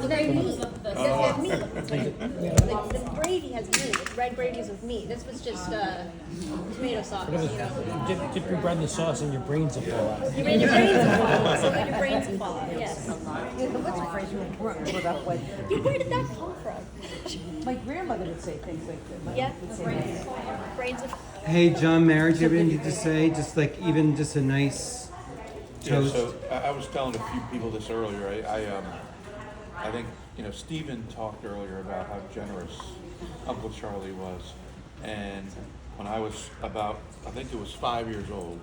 meat. It doesn't have meat. The Brady has meat. It's red Brady's with meat. This was just tomato sauce. Dip your bread in the sauce and your brains will fall out. You made your brains fall. So your brains will fall out. Yes. What's your phrase? Where did that come from? My grandmother would say things like that. Yeah. Brains will. Hey, John Mayer, do you have anything to say? Just like even just a nice toast. Yeah, so I was telling a few people this earlier. I think Stephen talked earlier about how generous Uncle Charlie was, and when I was about, I think it was 5 years old,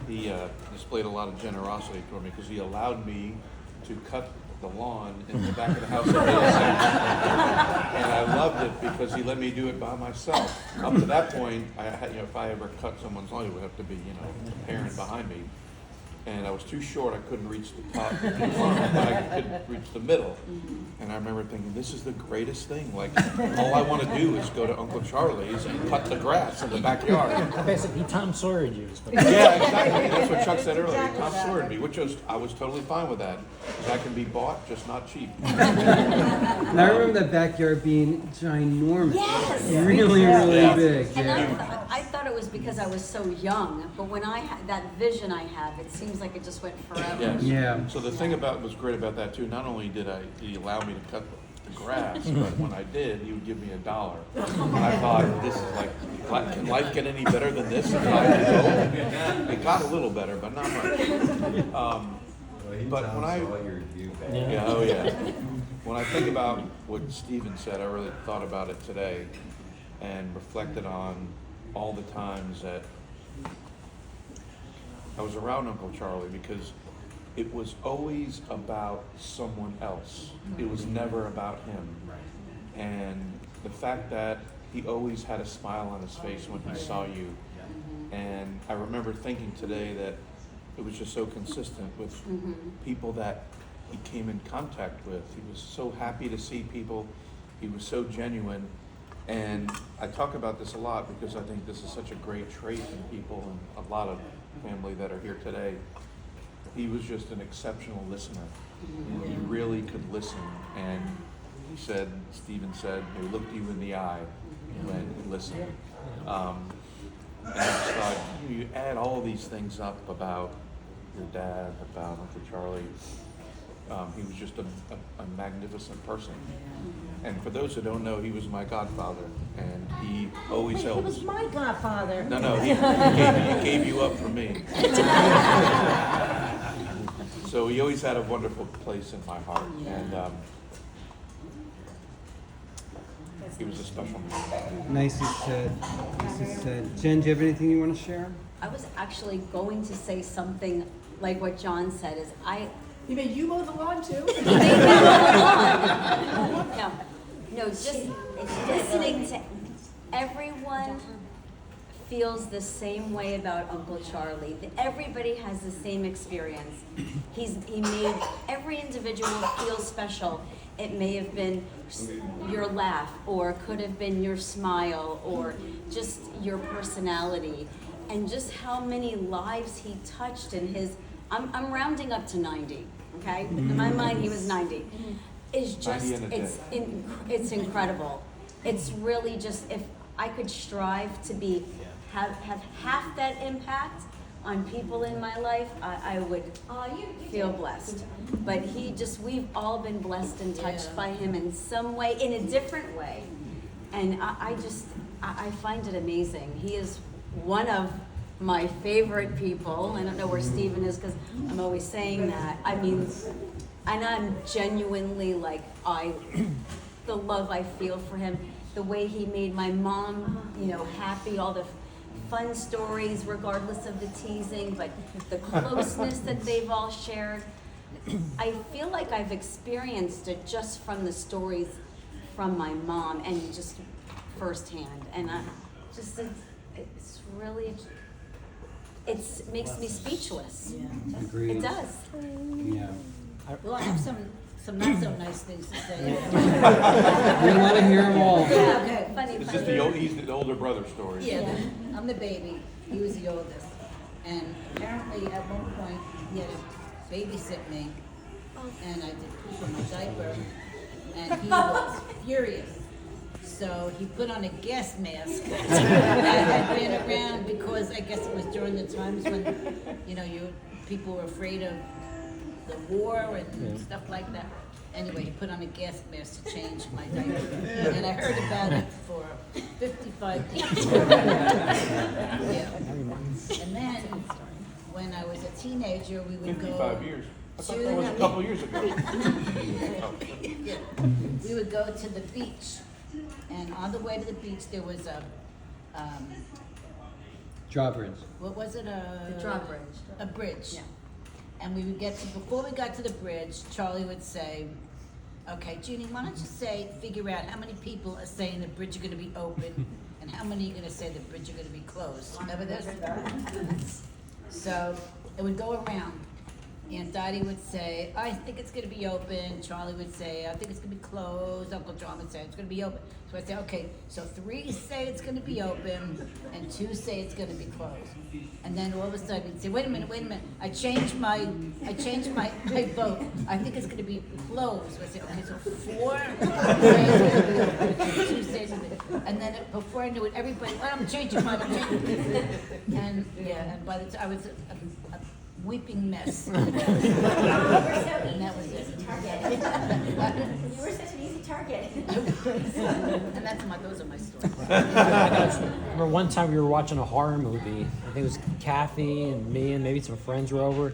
he displayed a lot of generosity toward me because he allowed me to cut the lawn in the back of the house. And I loved it because he let me do it by myself. Up to that point, I had, if I ever cut someone's lawn, it would have to be, a parent behind me. And I was too short, I couldn't reach the top of the lawn, but I could reach the middle. And I remember thinking, this is the greatest thing. Like, all I want to do is go to Uncle Charlie's and cut the grass in the backyard. Basically, Tom Sawyer used. Yeah, exactly. That's what Chuck said earlier. Tom Sawyer me, which I was totally fine with that. Because I can be bought, just not cheap. And I remember that backyard being ginormous. Yes. Really, really big. And Yeah. I thought it was because I was so young, but when I had that vision I have, it seems like it just went forever. Yes. Yeah. So the thing was great about that too, not only did he allow me to cut the grass, but when I did, he would give me $1. And I thought, this is like, can life get any better than this? At 5 years old? It got a little better, but not much. But when when I think about what Stephen said, I really thought about it today and reflected on all the times that I was around Uncle Charlie, because it was always about someone else. It was never about him. And the fact that he always had a smile on his face when he saw you. And I remember thinking today that it was just so consistent with people that he came in contact with. He was so happy to see people. He was so genuine. And I talk about this a lot because I think this is such a great trait in people and a lot of family that are here today. He was just an exceptional listener. He really could listen. And Stephen said, he looked you in the eye when he listened. And I just thought, you add all these things up about your dad, about Uncle Charlie. He was just a magnificent person. And for those who don't know, he was my godfather, and he always helped. He was my godfather. No, he gave you up for me. So he always had a wonderful place in my heart, and he was a special man. Nicely said. Nicely said. Jen, do you have anything you want to share? I was actually going to say something like what John said, is He made you mow the lawn too? No, just listening to everyone feels the same way about Uncle Charlie. Everybody has the same experience. He made every individual feel special. It may have been your laugh, or could have been your smile, or just your personality, and just how many lives he touched in his. I'm rounding up to 90. Okay, in my mind he was 90. It's just it's incredible. It's really just, if I could strive to have half that impact on people in my life, I would feel blessed. But we've all been blessed and touched by him in some way, in a different way. And I find it amazing. He is one of my favorite people. I don't know where Stephen is because I'm always saying that. I mean, and I'm genuinely the love I feel for him, the way he made my mom, happy, all the fun stories, regardless of the teasing, but the closeness that they've all shared. I feel like I've experienced it just from the stories from my mom and just firsthand. And it's really, it makes me speechless. Yeah. Agreed. It does. Yeah. Well, I have some not so nice things to say. We want to hear them all. Yeah, okay. Funny. It's just he's the older brother story. Yeah, I'm the baby. He was the oldest. And apparently at one point he had to babysit me. and I did poop on my diaper, and he was furious. So he put on a gas mask and ran around because I guess it was during the times when, people were afraid of the war and stuff like that. Anyway, he put on a gas mask to change my diaper, and I heard about it for 55 years. Yeah. And then, when I was a teenager, we would 55 years. I thought that was a couple years ago. Yeah. We would go to the beach, and on the way to the beach, there was a, Drawbridge. what was it, The drawbridge. a bridge. Yeah. And we would before we got to the bridge, Charlie would say, okay, Junie, why don't you figure out how many people are saying the bridge are gonna be open, and how many are gonna say the bridge are gonna be closed. Remember this? So, it would go around. Aunt Dottie would say, I think it's gonna be open. Charlie would say, I think it's gonna be closed. Uncle John would say, it's gonna be open. So I'd say, okay, so 3 say it's gonna be open, and 2 say it's gonna be closed. And then all of a sudden, he'd say, wait a minute, I changed my vote. I think it's gonna be closed. So I'd say, okay, so 4 say it's gonna be open, 2 say it's gonna be, and then before I knew it, everybody, well, I'm changing mine, and by the time, I was a weeping mess. And that was it. You were such an easy target. And those are my stories. I remember one time we were watching a horror movie. I think it was Kathy and me and maybe some friends were over.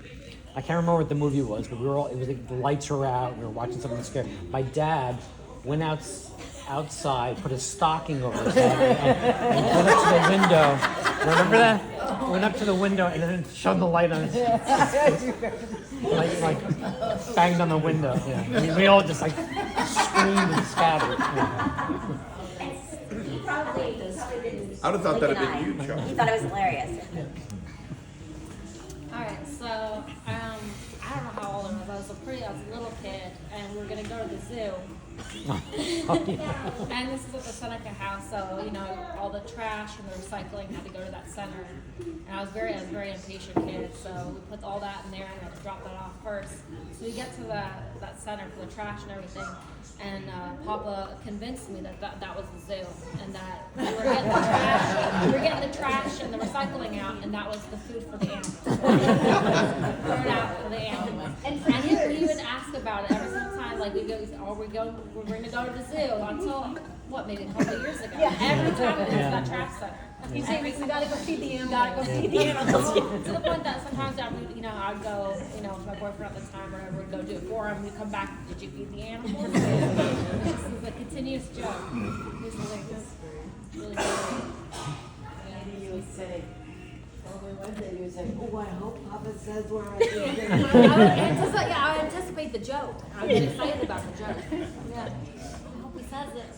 I can't remember what the movie was, but it was like the lights were out. We were watching something scary. My dad went outside, put a stocking over his head, and went up to the window. Remember that? Went up to the window and then shone the light on his like banged on the window. Yeah. We all just like screamed and scattered. Yeah. He probably I'd have thought that'd been you, Charlie. He thought it was hilarious. Alright, so I don't know how old I was. I was a little kid, and we were gonna go to the zoo. And this is at the Seneca House, so all the trash and the recycling had to go to that center. And I was a very impatient kid, so we put all that in there and I had to drop that off first. So we get to that center for the trash and everything, and Papa convinced me that was the zoo, and that we were getting the trash and the recycling out, and that was the food for the animals. Throw it out for the animals. And he would ask about it every single time, like we're gonna go to the zoo until maybe a couple of years ago. Yeah. Every time we went to that trash center. You say we gotta go feed the animals. To the point that sometimes I'd go, with my boyfriend at the time, whatever, we'd go do it for him. We'd come back, did you feed the animals? This is a continuous joke. This is like this. Really good. You would say, one day you would say, oh, I hope Papa says where I live. I anticipate the joke. I'm excited about the joke. Yeah. I hope he says it.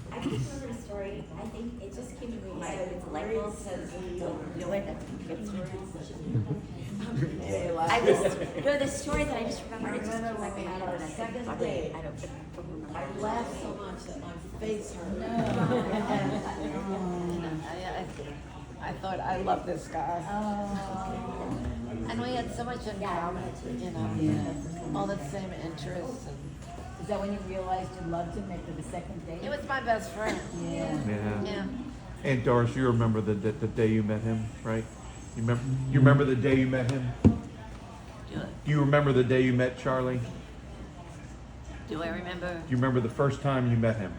I just remember a story. I think it just came to me. So it's a light bulb. Don't do it. The story that I just remembered. It just came back to my head. And I said, I laughed so much that my face hurt. I thought, I love this guy. And we had so much in common, all the same interests. Is that when you realized you loved him after the second date? He was my best friend. Yeah. And Doris, you remember the day you met him, right? You remember the day you met him? Do You remember the day you met Charlie? I remember? Do you remember the first time you met him?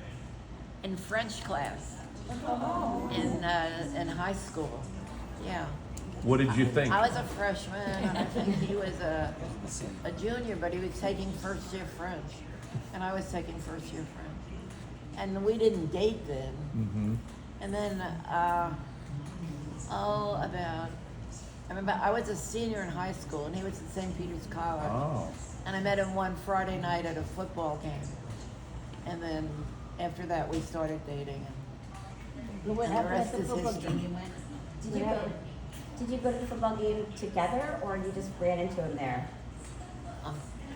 In French class. In high school. Yeah. What did you think? I was a freshman, and I think he was a junior, but he was taking first year French, and I was taking first year French, and we didn't date then. Mm-hmm. And then, I remember I was a senior in high school, and he was at St. Peter's College, Oh. and I met him one Friday night at a football game, and then after that we started dating. But what And the happened rest at the is football history. game? You went? Did you go to the football game together, or you just ran into him there?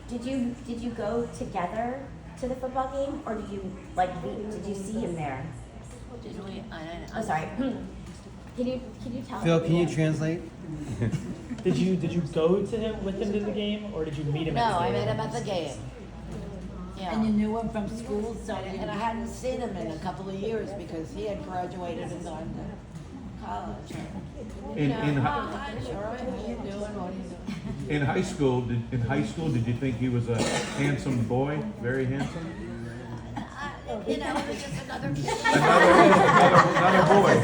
Did you go together to the football game, or did you see him there? Did we? I'm sorry. Can you tell? Phil, can you translate? Did you go to him with him to the game, or did you meet him? No, at the I game? met him at the game. Yeah. And you knew him from school, so And I hadn't seen him in a couple of years because he had graduated and gone to college. Hi, Charlie, how you doing? What are you doing? In high school, did you think he was a handsome boy? Very handsome? You know, it was just another kid. Another boy.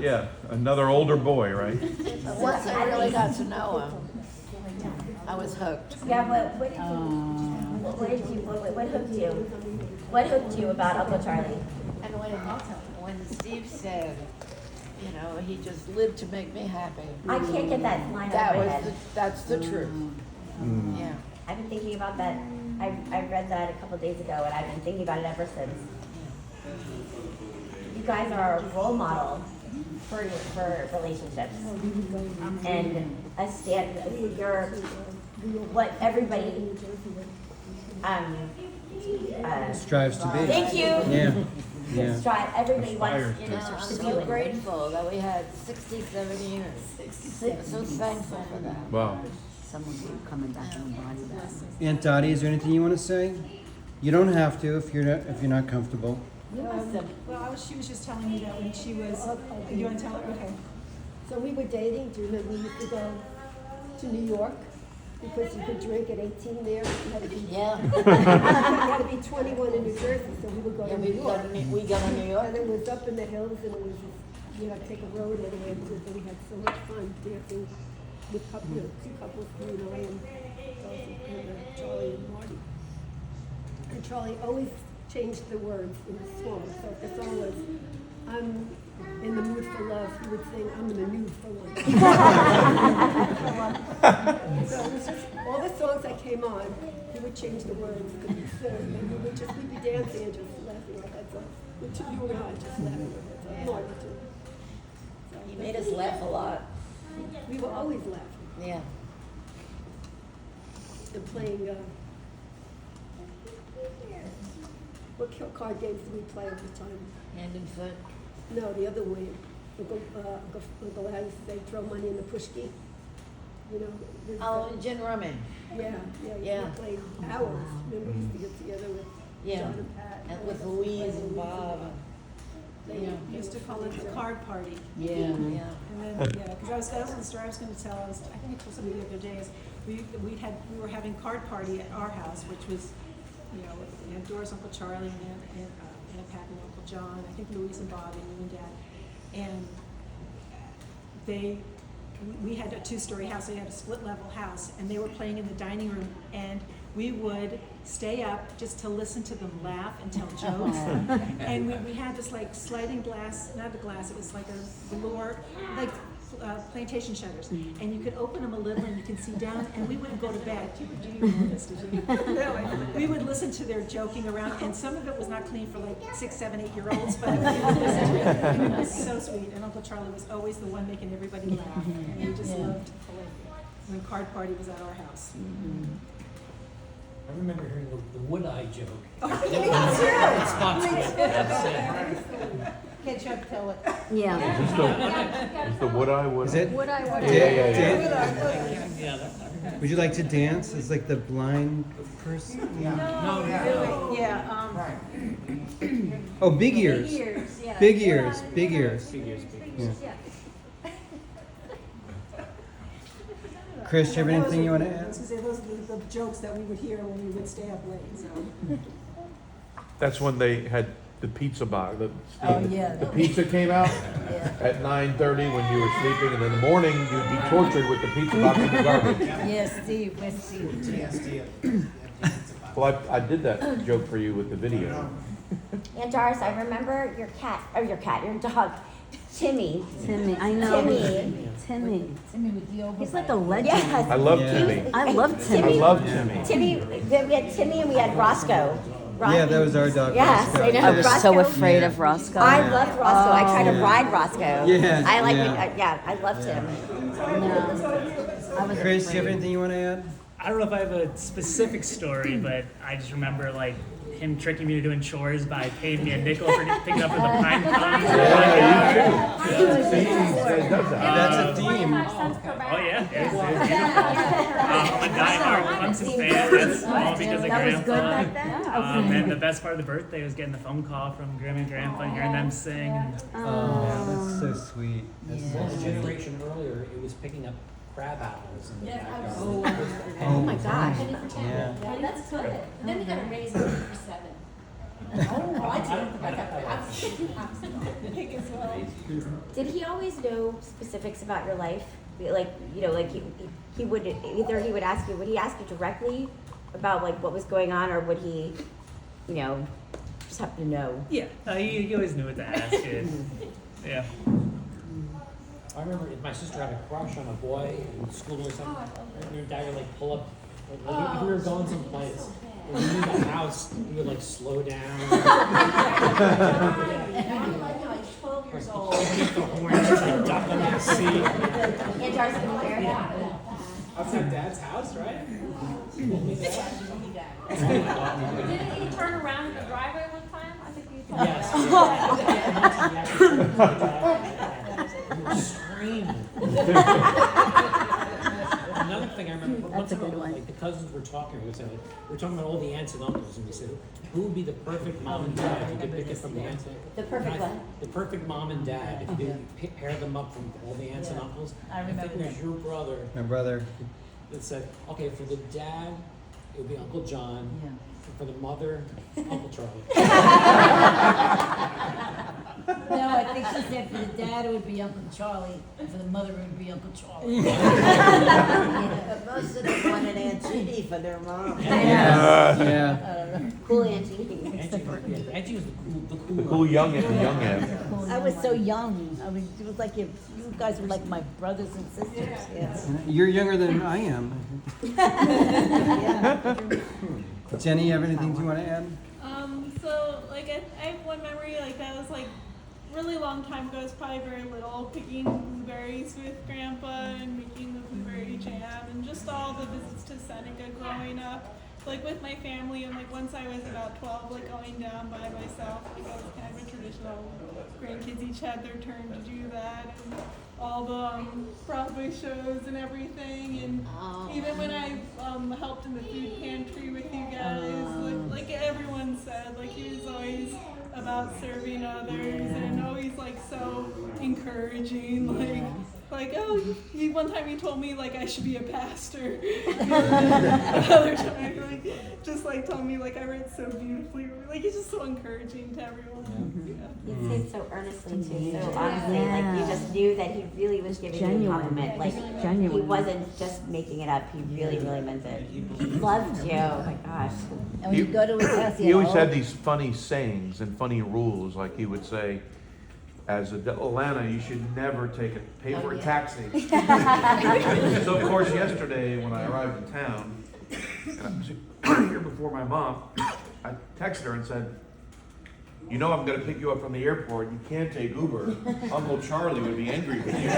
Yeah, another older boy, right? But once I really got to know him, I was hooked. Yeah, what hooked you? What hooked you about Uncle Charlie? And when Steve said, you know, he just lived to make me happy. I can't get that line out of my head. That's the truth. Yeah. I've been thinking about that. I read that a couple days ago, and I've been thinking about it ever since. You guys are a role model for relationships, and you're what everybody Strives to be. Thank you. Yeah. Everybody wants You know, I'm so grateful that we had 67 years. So thankful for that. Wow. Someone coming back and embody that. Aunt Dottie, is there anything you want to say? You don't have to if you're not comfortable. She was just telling me that when she was, you want to tell her? Okay. So we were dating. Do you remember we used to go to New York because you could drink at 18 there? You had to be, Yeah. you had to be 21 in New Jersey, so we would go to New York. We go to New York. And it was up in the hills, and it was just, you know, take a road all the way to it. But we had so much fun dancing with two couples, you know, and Charlie and Marty. And Charlie always changed the words in the song. So if the song was, I'm in the mood for love, he would sing, I'm in the mood for love. So it was just, all the songs that came on, he would change the words. And we'd be dancing and just laughing like that. So you and I just laughing like that. Marty too. So, He made us laugh a lot. we were always laughing Yeah. and playing, what card games did we play at the time? Hand and foot. No, the other way. Uncle Larry used to say, throw money in the pushki. You know? with, Oh, gin rummy. Yeah. Yeah. We played hours. Remember, we used to get together with Yeah. John and Pat. And with Louise and Bob. Yeah. We used to call it the card party. Yeah. And then, because that was the story I was going to tell. I think I told somebody the other day is we were having card party at our house, which was, you know, Aunt Doris, Uncle Charlie, and Aunt Pat and Uncle John. I think Louise and Bob and you and Dad, and we had a two-story house. They had a split-level house, and they were playing in the dining room, and we would stay up just to listen to them laugh and tell jokes. And we had this like sliding glass, not a glass, it was like a velour, like plantation shutters. And you could open them a little and you can see down, and we wouldn't go to bed. Did you know this, did you? No, we would listen to their joking around, and some of it was not clean for like 6, 7, 8-year-olds, but it was so sweet. And Uncle Charlie was always the one making everybody laugh. And we just loved when card party was at our house. I remember hearing the wood-eye joke. Oh, Can't you tell it? Yeah. Is the wood eye? Is it? Would I? Would you like to dance as like the blind person? Oh, big ears. Big ears. Big ears. Yeah. Chris, do you have anything you want to add? Those are the jokes that we would hear when we would stay up late. So. That's when they had the pizza box. The pizza came out at 9:30 when you were sleeping, and in the morning you'd be tortured with the pizza box in the garbage. Yes, Steve, where's Steve? Well, I did that joke for you with the video. Aunt Doris, I remember your dog, Timmy. I know. Timmy. Timmy with the old. He's like a legend. Yes. I love Timmy. I love Timmy. I love Timmy. Timmy, we had Timmy and we had Roscoe. Yeah, that was our dog. Yes, Roscoe. I know. I was so Roscoe. afraid of Roscoe. I loved Roscoe. I tried to Yeah. ride Roscoe. Yeah, I like. yeah. I loved him. No. I was Chris, do you have afraid. anything you want to add? I don't know if I have a specific story, but I just remember like him tricking me to doing chores by paying me a nickel for picking up the pine cones. That's a theme. Oh yeah, it was beautiful. I'm a diehard Clemson fan. That's all because of Grandpa. And the best part of the birthday was getting the phone call from Grandma and Grandpa and hearing them sing. And, Oh, that's so sweet. That's Well, so the sweet. generation earlier, it was picking up crab apples in the backyard. Oh my gosh. Yeah. That's good. Then we gotta raise it for 7. Oh, Did he always know specifics about your life? Like, you know, like he would, either he would ask you, would he ask you directly about like what was going on, or would he, you know, just happen to know? yeah, he always knew what to ask. Yeah. I remember if my sister had a crush on a boy in school or something, and her dad would like pull up, like, if we were going someplace, when we leave the house, we would like slow down. I don't like how he's 12 years old. Get the horn, just like duck under the seat. And Darcy, where? Outside Dad's house, right? Didn't he turn around in the driveway one time? I think he told Yes. We were screaming. Another thing I remember, That's a good one. like the cousins were talking, we were talking about all the aunts and uncles, and we said, who would be the perfect mom and dad if you could pick it from the aunts? The perfect what? The perfect mom and dad, if you could pair them up from all the aunts and uncles. I remember think it was that. your brother My brother. that said, okay, for the dad, it would be Uncle John. Yeah. For the mother, Uncle Charlie. No, I think she said for the dad it would be Uncle Charlie, and for the mother it would be Uncle Charlie. But most of them wanted Aunt Judy for their mom. Yeah. Cool Auntie. Angie was The cool young end. I was so young. I mean, it was like you guys were like my brothers and sisters. Yes. You're younger than I am. Jenny, you have anything you want to add? So like I have one memory like that was like really long time ago. I was probably very little, picking blueberries with Grandpa and making the blueberry jam, and just all the visits to Seneca growing up, like with my family. And like once I was about 12, like going down by myself, like I was kind of a traditional grandkids each had their turn to do that, and all the Broadway shows and everything. And even when I helped in the food pantry with you guys, like everyone said, like he was always about serving others and always like so encouraging, like oh, one time he told me like I should be a pastor. Another time, like just like told me like I read so beautifully. Like he's just so encouraging to everyone. He'd say it so earnestly too, so honestly, like you just knew that he really was giving you a compliment. Like he wasn't just making it up. He really, really meant it. He loved you. Oh my gosh. And when you go to his house, He always had these funny sayings and funny rules. Like he would say, as a Atlanta, you should never pay for a taxi. So of course, yesterday when I arrived in town, and I was here before my mom, I texted her and said, you know I'm going to pick you up from the airport. You can't take Uber. Uncle Charlie would be angry with you.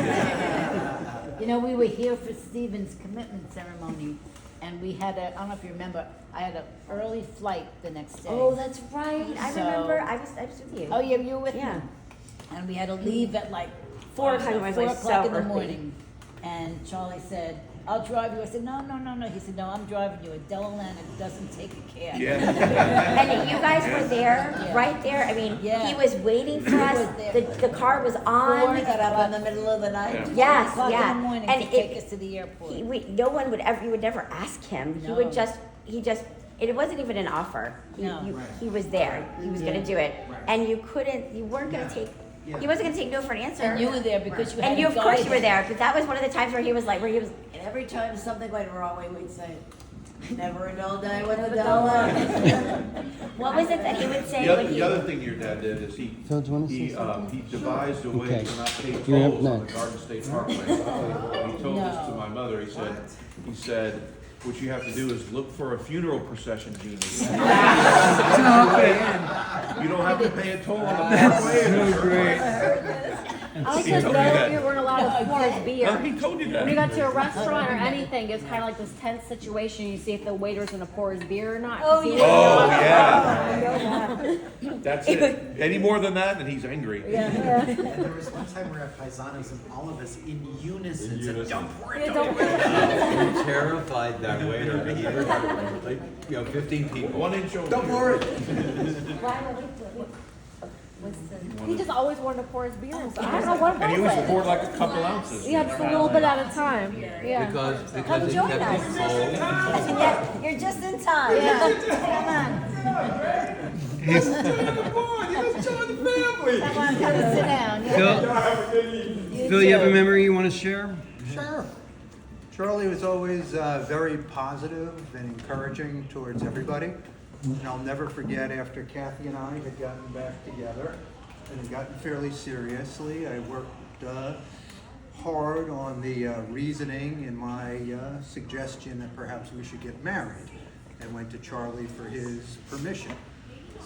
You know, we were here for Stephen's commitment ceremony, and we had I don't know if you remember, I had an early flight the next day. Oh, that's right. I So- remember. I was with you. Oh, yeah, you were with Yeah. me. And we had to leave at like 4 o'clock. It was like 4 so o'clock in the early. morning. And Charlie said, I'll drive you. I said, no. He said, no, I'm driving you. Adele Atlanta doesn't take a cab. And you guys were there, Yeah. right there. I mean, Yeah. he was waiting for us. was there. The car was on. Four, got up in the middle of the night. Yes, 4 o'clock yeah. in the morning And to take us to the airport. No one would ever. You would never ask him. He No. would just. It wasn't even an offer. He was there. He was going to do it, and you couldn't. You weren't going to take. He wasn't going to take no for an answer. And you were there because you had And you, a of course, guide. you were there. But that was one of the times where he was like, And every time something went wrong, we would say, never a dull day with Adele. What was it that he would say The when he? the other thing your dad did is he devised a way Okay. to not pay You're up tolls on the next. Garden State Parkway. He told this to my mother. He said, what you have to do is look for a funeral procession genie. You don't have to pay a toll on the parkway. So great. I He just told you know that. you weren't allowed to pour his beer. He told you that. When you got to a restaurant or anything, it's kind of like this tense situation. You see if the waiter's gonna pour his beer or not. Oh, See yeah. what- Oh, I yeah. know that. That's it. Any more than that, and he's angry. Yeah. And there was one time we were at Paisanos and all of us in unison said, "Don't pour it, Yeah, don't don't pour it." He terrified that waiter. He had, like, 15 people. 1 inch over. Don't pour it. He just always wanted to pour his beer and stuff. I don't know what And he was always it. poured like a couple ounces. Yeah, just a little bit at a time. Yeah. Because Come it join kept us. it cold. Yeah, you're just in time. Come on. Come on, come sit down. Phil, you have a memory you want to share? Sure. Charlie was always very positive and encouraging towards everybody. And I'll never forget after Kathy and I had gotten back together and had gotten fairly seriously, I worked hard on the reasoning in my suggestion that perhaps we should get married, and went to Charlie for his permission.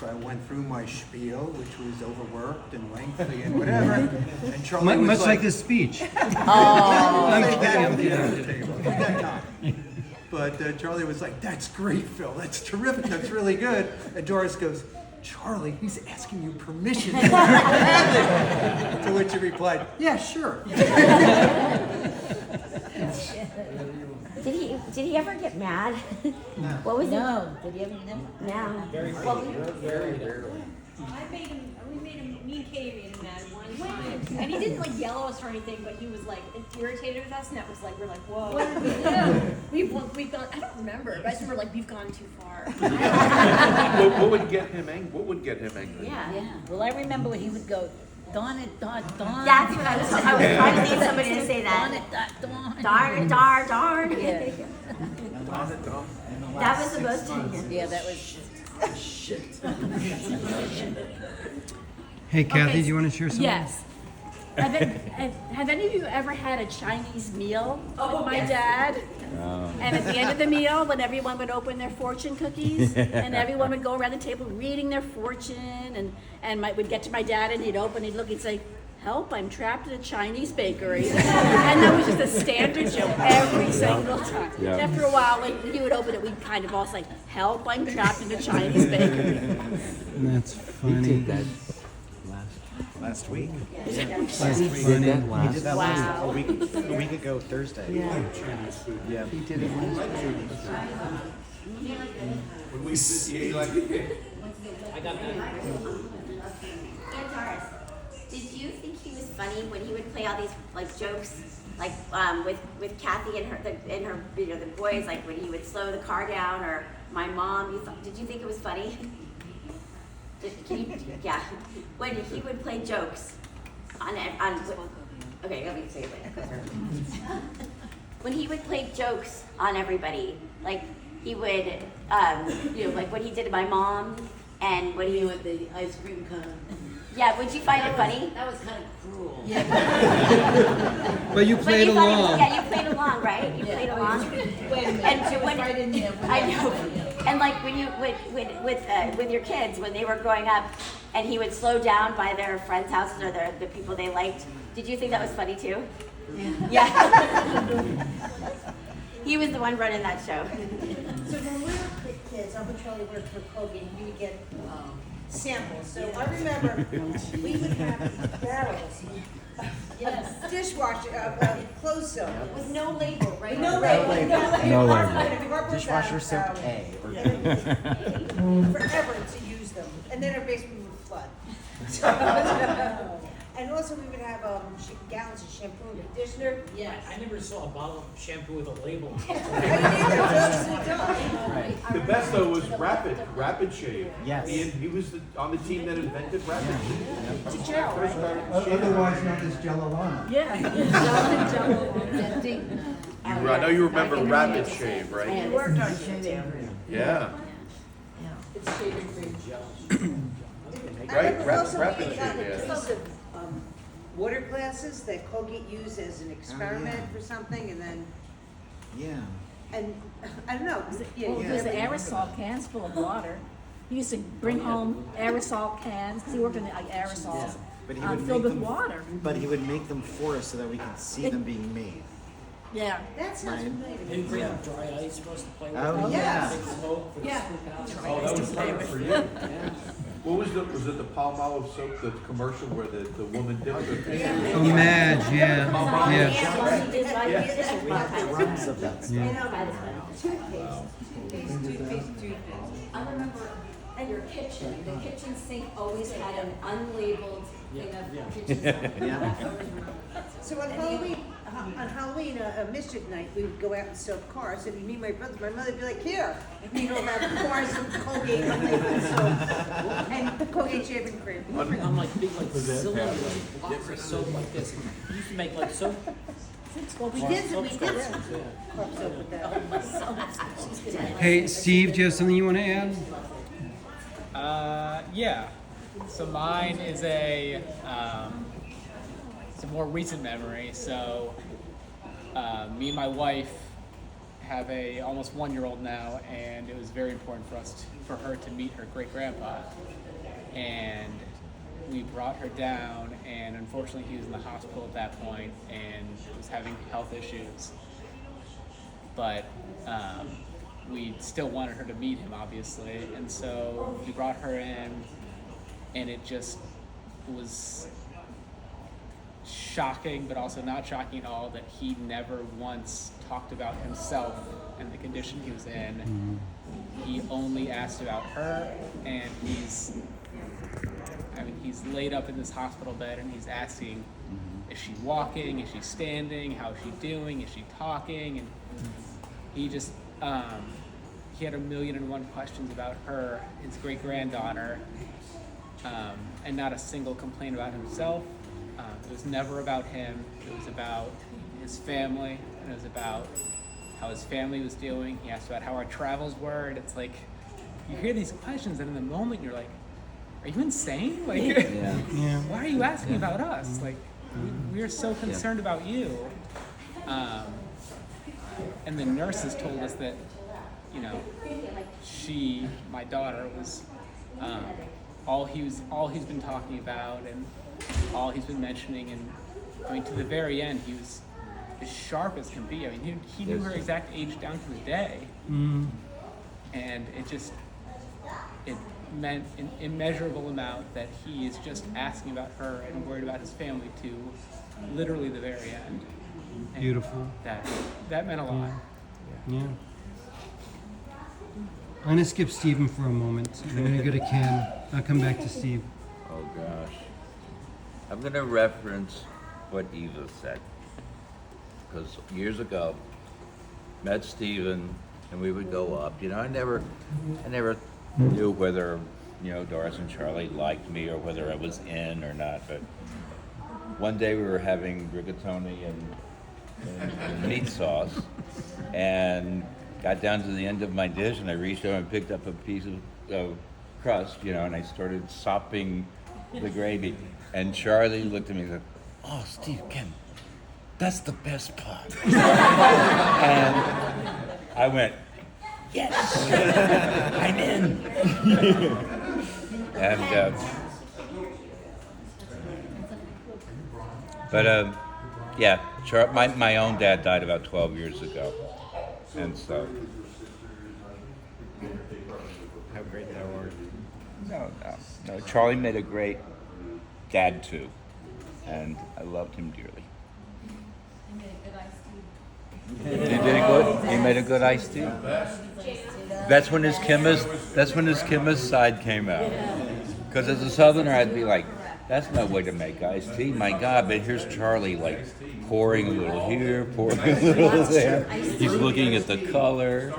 So I went through my spiel, which was overworked and lengthy and whatever, and Charlie was Much like like this speech. I'm kidding, kidding. But Charlie was like, "That's great, Phil. That's terrific. That's really good." And Doris goes, "Charlie, he's asking you permission." To which he replied, "Yeah, sure." Did he ever get mad? What was No, did he ever, No. Very Well, rarely. We made him, me and Katie made him mad one time. And he didn't like yell at us or anything, but he was like irritated with us, and that was like, we're like, whoa. What did we do? We've gone, I don't remember, but I just remember like, we've gone too far. What would get him angry? What would get him angry? Yeah. Well, I remember when he would go, "Darn it, darn." That's what I was trying to need somebody to say Darn that. it, darn. Darn, darn, darn. Yeah. That was the most. Yeah, that was. Hey, Kathy, Okay, do you want to share something? Yes. Have any of you ever had a Chinese meal with my yes. dad? And at the end of the meal, when everyone would open their fortune cookies, and everyone would go around the table reading their fortune, and we'd get to my dad, and he'd open, he'd look, he'd say, "Help, I'm trapped in a Chinese bakery." And that was just a standard joke every single time. Yeah. After a while, when he would open it, we'd kind of all say, "Help, I'm trapped in a Chinese bakery." That's funny. Last week. That's He funny. did that Wow. a week ago Thursday. Yeah. He did it last week. When we sit, like, I got that. And Doris, did you think he was funny when he would play all these like jokes, like with Kathy and her the boys, like when he would slow the car down, or my mom? Did you think it was funny? Yeah, when he would play jokes on okay, let me say it later. When he would play jokes on everybody, like he would, like what he did to my mom, and what he would The ice cream cone. Yeah, would you find it funny? That was kind of cruel. But you played But you thought it was- along. Yeah, you played along, right? You played along. And so when right in there. I know, and like when you with your kids when they were growing up, and he would slow down by their friends' houses or the people they liked. Did you think that was funny too? Yeah. He was the one running that show. So when we were kids, Uncle Charlie worked for Kobe, and we would get samples. So I remember we would have barrels. Yes. Dishwasher, clothes soap. With no label, right? No label. No label. Dishwasher soap A. Forever to use them. And then our basement would flood. And also we would have gallons of shampoo and conditioner. Yes. I never saw a bottle of shampoo with a label. the best though was Rapid Shave. Yes. He was on the team that invented Rapid Shave. To Joe, First right? started shaving. Otherwise known as Jello-lana. I know you remember Rapid Shave, right? We worked on shaving. Yeah. It's shaving cream. Right? Also, Rapid we Shave, got a yeah. piece of water glasses that Colgate used as an experiment for something, and then, Yeah. and I don't know. Well, it was the aerosol cans full of water. He used to bring home aerosol cans, because he worked in the aerosols. But he would filled make with them, water. But he would make them for us so that we could see them being made. Yeah. That sounds Right? familiar. Didn't bring up dry ice for us to play with. Oh, yeah. Big smoke for the Yeah. scoop house. Oh, that was perfect for you. What was it the palm olive soap, the commercial where the woman dipped her hand? Oh, Madge, yeah, yeah. The runs of that stuff. I remember in your kitchen, the kitchen sink always had an unlabeled thing of kitchen soap. So on Halloween, Mischief Night, we would go out and soap cars, and me and my brothers, my mother would be like, here, you know, have cars of Colgate unlabeled soap, and Colgate shaving cream. We bring on like big like cylinder like blocks of soap like this. We used to make like soap. We did some soap with that. Hey, Steve, do you have something you want to add? Yeah. So mine is it's a more recent memory. So me and my wife have a almost 1-year-old now, and it was very important for her to meet her great grandpa. And we brought her down, and unfortunately he was in the hospital at that point and was having health issues. But we still wanted her to meet him, obviously, and so we brought her in, and it just was shocking, but also not shocking at all, that he never once talked about himself and the condition he was in. He only asked about her, and he's laid up in this hospital bed, and he's asking, is she walking, is she standing, how is she doing, is she talking, and he just, he had 1,000,001 questions about her, his great-granddaughter, and not a single complaint about himself. It was never about him. It was about his family, and it was about how his family was doing. He asked about how our travels were, and it's like, you hear these questions, and in the moment you're like, are you insane? Like, why are you asking about us? Like, we're so concerned about you. And the nurses told us that, you know, my daughter was all he's been talking about and all he's been mentioning, and I mean, to the very end, he was as sharp as can be. I mean, he knew her exact age down to the day, and it meant an immeasurable amount that he is just asking about her and worried about his family to literally the very end. And Beautiful. That meant a lot. Yeah. I'm going to skip Stephen for a moment. I'm going to go to Ken. I'll come back to Steve. Oh gosh. I'm going to reference what Eva said. Because years ago, met Stephen, and we would go up. You know, I never knew whether, you know, Doris and Charlie liked me or whether I was in or not. But one day we were having rigatoni and meat sauce, and got down to the end of my dish, and I reached over and picked up a piece of crust, you know, and I started sopping the gravy. And Charlie looked at me and said, "Oh, Steve, Ken, that's the best part." And I went, "Yes, I'm in." And yeah, my own dad died about 12 years ago, and so. How great that were. No. Charlie made a great dad too, and I loved him dearly. He made a good iced tea. That's when his chemist side came out. Because as a Southerner, I'd be like, "That's no way to make iced tea, my God!" But here's Charlie, like pouring a little here, pouring a little there. He's looking at the color.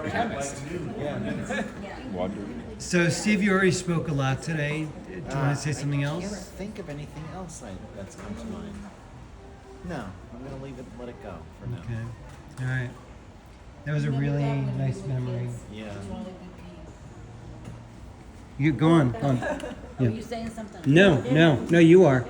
Wonderful. So, Steve, you already spoke a lot today. Do you want to say something I else? can't think of anything else that's come to mind. No, I'm gonna leave it, let it go for now. Okay. All right. That was a really nice memory. Yeah. You go on. Were you saying something? No, you are.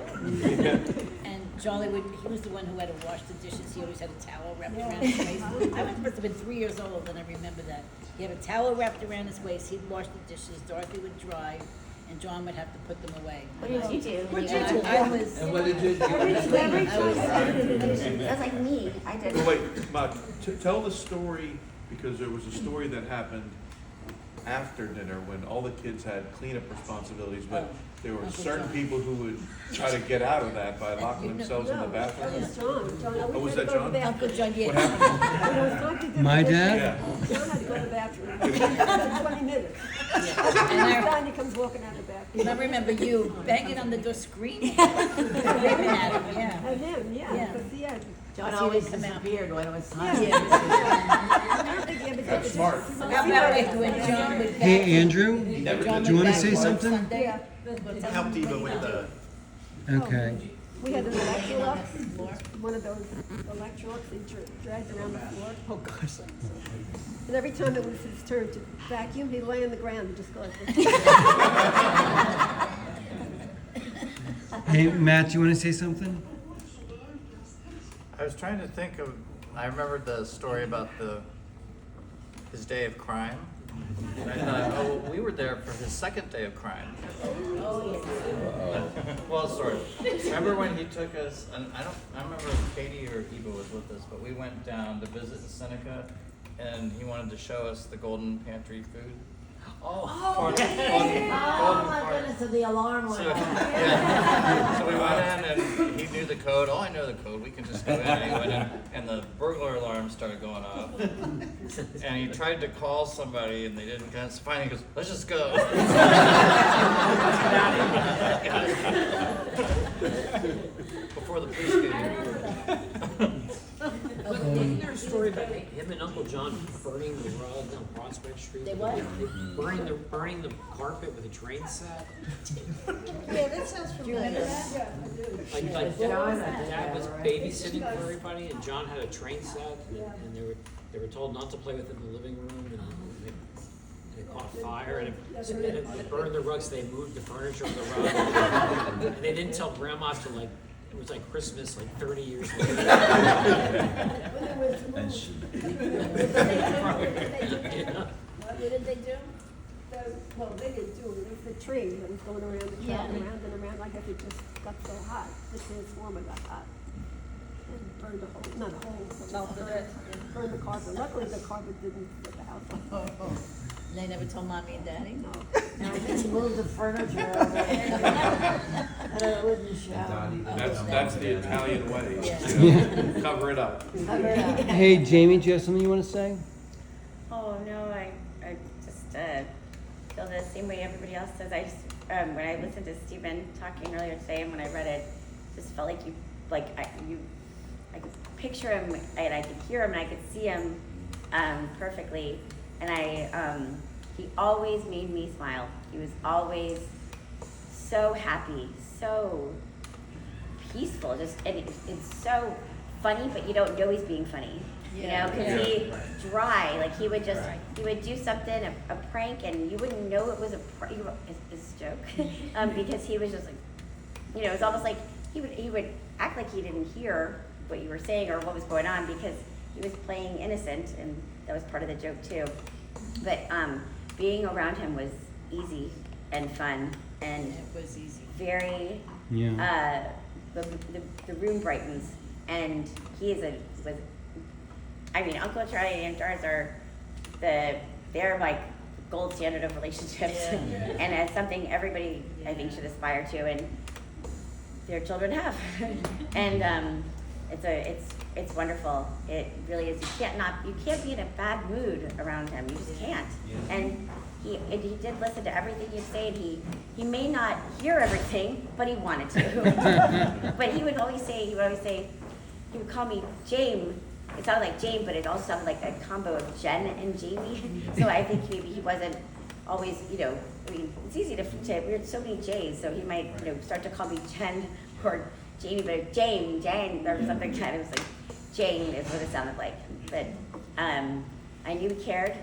And Charlie he was the one who had to wash the dishes. He always had a towel wrapped around his waist. I must have been 3 years old, and I remember that. He had a towel wrapped around his waist. He'd wash the dishes. Dorothy would drive. and John would have to put them away. What did you do? What did you do? I was. And what did you do? That's like me. I did. Wait, Ma, tell the story, because there was a story that happened after dinner when all the kids had cleanup responsibilities, but there were certain people who would try to get out of that by locking themselves in the bathroom. That was John. John, Oh, was that John? Uncle John, What yes. happened? When it was time to do My the dad? Yeah. John had to go to the bathroom. For 20 minutes. And John, he comes walking out of the bathroom. I remember you banging on the door screaming. Screaming at him, yeah. And him, yeah, Yeah. because he had. John But he always didn't come out. disappeared when it was Yeah. time. I don't think he ever did That's the- smart. How about like when John would Hey, Andrew, John do you would want to back say you up something? Sunday? Yeah. Helped Eva with the. Okay. We had an Electrolux, one of those Electrolux they dragged around the floor. Oh, gosh. And every time it was his turn to vacuum, he'd lay on the ground and just go like this. Hey, Matt, do you want to say something? I was trying to think of. I remembered the story about his day of crime. And I thought, oh, we were there for his second day of crime. Well, sort of. Remember when he took us? And I remember if Katie or Eva was with us, but we went down to visit in Seneca, and he wanted to show us the Golden Pantry food. Oh my goodness, so the alarm went off. Yeah. So we went in and he knew the code. Oh, I know the code. We can just go in. And he went in and the burglar alarm started going off. And he tried to call somebody and they didn't get us. Finally he goes, let's just go. Before the police came. Isn't there a story about him and Uncle John burning the rug on Prospect Street? They what? Burning the carpet with a train set? Yeah, that sounds familiar. Like Dad was babysitting for everybody, and John had a train set, and they were told not to play with it in the living room, and it caught fire, and it burned the rugs. So they moved the furniture of the rug, and they didn't tell Grandma till it was like Christmas, like 30 years later. And she. What did they do? Well, they didn't do it. It was the tree that was going around and around and around. I guess it just got so hot. The transformer got hot. And burned the whole, not the whole, but melted it. Burned the carpet. Luckily, the carpet didn't set the house on fire. They never told Mommy and Daddy? No. Now we just moved the furniture over. And it wouldn't show. That's the Italian way. Yeah. You know, cover it up. Cover it up. Hey, Jamie, do you have something you want to say? Oh, no, I just feel the same way everybody else does. I just, when I listened to Stephen talking earlier today and when I read it, just felt like I could picture him and I could hear him and I could see him perfectly. And he always made me smile. He was always so happy, so peaceful, and it's so funny, but you don't know he's being funny. You know, because he's dry. Like he would do something, a prank, and you wouldn't know it was a joke, because he was just like, you know, it's almost like he would act like he didn't hear what you were saying or what was going on because he was playing innocent, and that was part of the joke too. But being around him was easy and fun, and it was easy. Very. Yeah. The room brightens, and he was. I mean, Uncle Charlie and Aunt Doris they're like gold standard of relationships, and it's something everybody I think should aspire to, and their children have, and it's wonderful. It really is. You can't be in a bad mood around him. You just can't. And he did listen to everything you'd say, and he may not hear everything, but he wanted to. But he would always say, he would call me Jame. It sounded like Jane, but it also sounded like a combo of Jen and Jamie. So I think maybe he wasn't always, you know, I mean, it's easy to we had so many J's, so he might, you know, start to call me Jen or Jamie, but Jane, or something kind of like Jane is what it sounded like. But I knew he cared,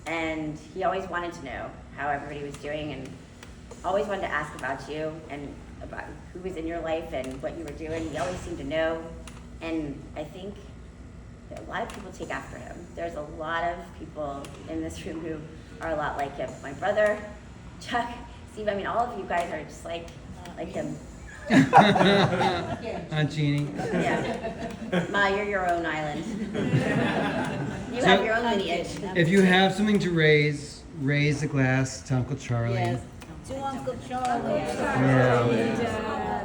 and he always wanted to know how everybody was doing, and always wanted to ask about you and about who was in your life and what you were doing. He always seemed to know, and I think a lot of people take after him. There's a lot of people in this room who are a lot like him. My brother, Chuck, Steve, I mean, all of you guys are just like him. Aunt Jeannie. Yeah. Ma, you're your own island. You have your own lineage. If you have something to raise a glass to Uncle Charlie. Yes. To Uncle Charlie. Yeah.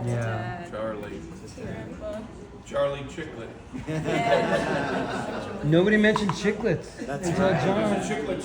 Yeah. Charlie Chiclet. Nobody mentioned chiclets. That's until right. John. There's a chiclet